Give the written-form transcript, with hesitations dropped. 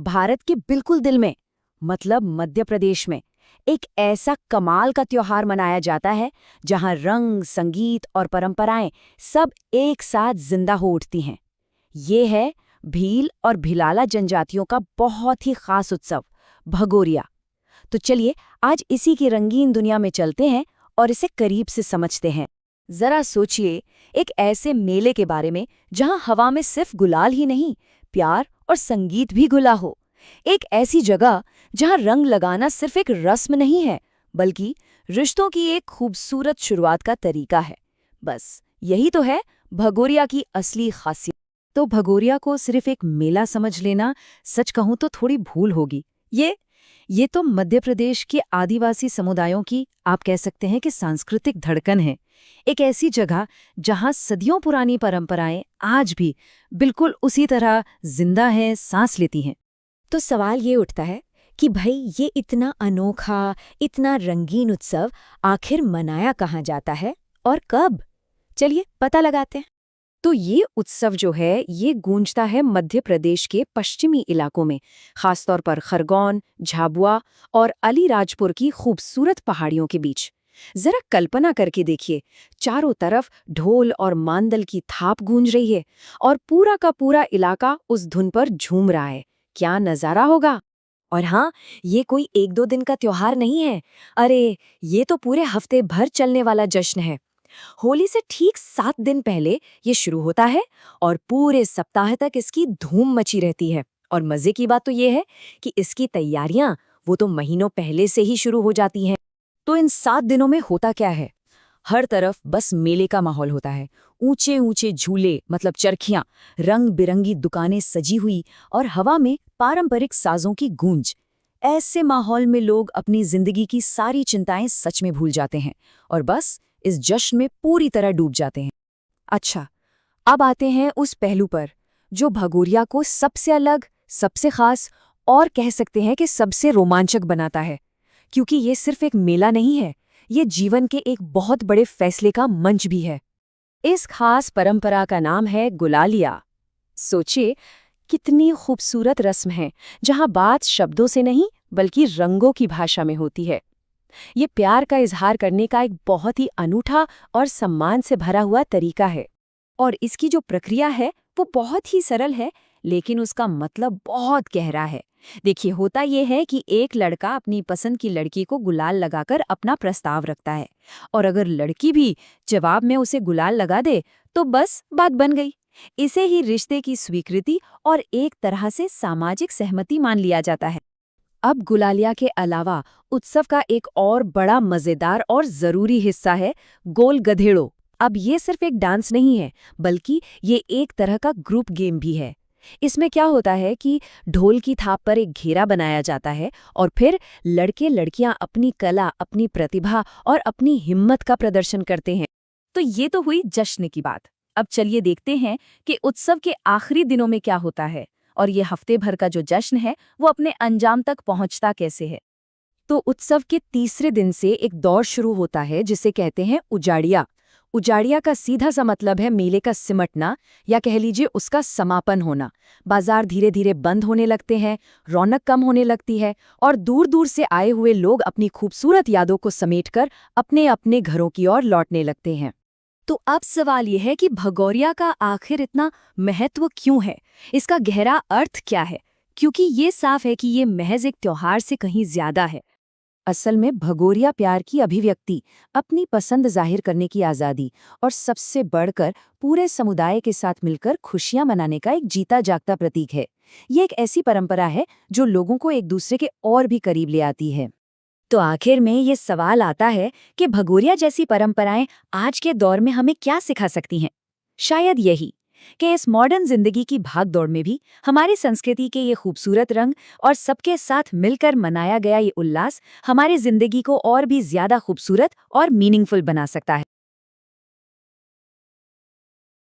भारत के बिल्कुल दिल में, मतलब मध्य प्रदेश में, एक ऐसा कमाल का त्योहार मनाया जाता है जहां रंग, संगीत और परंपराएं सब एक साथ जिंदा हो उठती हैं। ये है भील और भिलाला जनजातियों का बहुत ही खास उत्सव, भगोरिया। तो चलिए आज इसी की रंगीन दुनिया में चलते हैं और इसे करीब से समझते हैं। जरा सोचिए एक ऐसे मेले के बारे में जहां हवा में सिर्फ गुलाल ही नहीं, प्यार और संगीत भी घुला हो। एक ऐसी जगह जहां रंग लगाना सिर्फ एक रस्म नहीं है, बल्कि रिश्तों की एक खूबसूरत शुरुआत का तरीका है। बस यही तो है भगोरिया की असली खासियत। तो भगोरिया को सिर्फ एक मेला समझ लेना, सच कहूं तो थोड़ी भूल होगी। ये तो मध्य प्रदेश के आदिवासी समुदायों की, आप कह सकते हैं कि सांस्कृतिक धड़कन है। एक ऐसी जगह जहां सदियों पुरानी परंपराएं आज भी बिल्कुल उसी तरह जिंदा हैं, सांस लेती हैं। तो सवाल ये उठता है कि भाई ये इतना अनोखा, इतना रंगीन उत्सव आखिर मनाया कहाँ जाता है और कब? चलिए पता लगाते हैं। तो ये उत्सव जो है ये गूंजता है मध्य प्रदेश के पश्चिमी इलाकों में, खासतौर पर खरगोन, झाबुआ और अलीराजपुर की खूबसूरत पहाड़ियों के बीच। जरा कल्पना करके देखिए, चारों तरफ ढोल और मांदल की थाप गूंज रही है और पूरा का पूरा इलाका उस धुन पर झूम रहा है। क्या नजारा होगा। और हाँ, ये कोई एक दो दिन का त्योहार नहीं है। अरे, ये तो पूरे हफ्ते भर चलने वाला जश्न है। होली से ठीक 7 दिन पहले ये शुरू होता है और पूरे सप्ताह तक इसकी धूम मची रहती है। और मजे की बात तो ये है कि इसकी तैयारियां वो तो महीनों पहले से ही शुरू हो जाती हैं। तो इन 7 दिनों में होता क्या है? हर तरफ बस मेले का माहौल होता है। ऊंचे ऊंचे झूले मतलब चरखियां, रंग बिरंगी दुकानें सजी हुई और हवा में पारंपरिक साजों की गूंज। ऐसे माहौल में लोग अपनी जिंदगी की सारी चिंताएं सच में भूल जाते हैं और बस इस जश्न में पूरी तरह डूब जाते हैं। अच्छा, अब आते हैं उस पहलू पर जो भगोरिया को सबसे अलग, सबसे खास और कह सकते हैं कि सबसे रोमांचक बनाता है। क्योंकि ये सिर्फ एक मेला नहीं है, ये जीवन के एक बहुत बड़े फैसले का मंच भी है। इस खास परंपरा का नाम है गुलालिया। सोचिए कितनी खूबसूरत रस्म है जहां बात शब्दों से नहीं बल्कि रंगों की भाषा में होती है। ये प्यार का इजहार करने का एक बहुत ही अनूठा और सम्मान से भरा हुआ तरीका है। और इसकी जो प्रक्रिया है वो बहुत ही सरल है, लेकिन उसका मतलब बहुत गहरा है। देखिए, होता यह है कि एक लड़का अपनी पसंद की लड़की को गुलाल लगाकर अपना प्रस्ताव रखता है, और अगर लड़की भी जवाब में उसे गुलाल लगा दे तो बस बात बन गई। इसे ही रिश्ते की स्वीकृति और एक तरह से सामाजिक सहमति मान लिया जाता है। अब गुलालिया के अलावा उत्सव का एक और बड़ा मजेदार और जरूरी हिस्सा है गोल गधेड़ो। अब ये सिर्फ एक डांस नहीं है, बल्कि ये एक तरह का ग्रुप गेम भी है। इसमें क्या होता है कि ढोल की थाप पर एक घेरा बनाया जाता है और फिर लड़के लड़कियां अपनी कला, अपनी प्रतिभा और अपनी हिम्मत का प्रदर्शन करते हैं। तो ये तो हुई जश्न की बात। अब चलिए देखते हैं कि उत्सव के आखिरी दिनों में क्या होता है और ये हफ्ते भर का जो जश्न है वो अपने अंजाम तक पहुंचता कैसे है। तो उत्सव के तीसरे दिन से एक दौर शुरू होता है जिसे कहते हैं उजाड़िया। उजाड़िया का सीधा सा मतलब है मेले का सिमटना, या कह लीजिए उसका समापन होना। बाजार धीरे धीरे बंद होने लगते हैं, रौनक कम होने लगती है और दूर दूर से आए हुए लोग अपनी खूबसूरत यादों को समेटकर अपने अपने घरों की ओर लौटने लगते हैं। तो अब सवाल यह है कि भगोरिया का आखिर इतना महत्व क्यों है? इसका गहरा अर्थ क्या है? क्योंकि ये साफ है कि ये महज एक त्योहार से कहीं ज्यादा है। असल में भगोरिया प्यार की अभिव्यक्ति, अपनी पसंद जाहिर करने की आज़ादी और सबसे बढ़कर पूरे समुदाय के साथ मिलकर खुशियां मनाने का एक जीता जागता प्रतीक है। ये एक ऐसी परंपरा है जो लोगों को एक दूसरे के और भी करीब ले आती है। तो आखिर में ये सवाल आता है कि भगोरिया जैसी परंपराएं आज के दौर में हमें क्या सिखा सकती हैं? शायद यही कि इस मॉडर्न जिंदगी की भागदौड़ में भी हमारी संस्कृति के ये खूबसूरत रंग और सबके साथ मिलकर मनाया गया ये उल्लास हमारी जिंदगी को और भी ज्यादा खूबसूरत और मीनिंगफुल बना सकता है।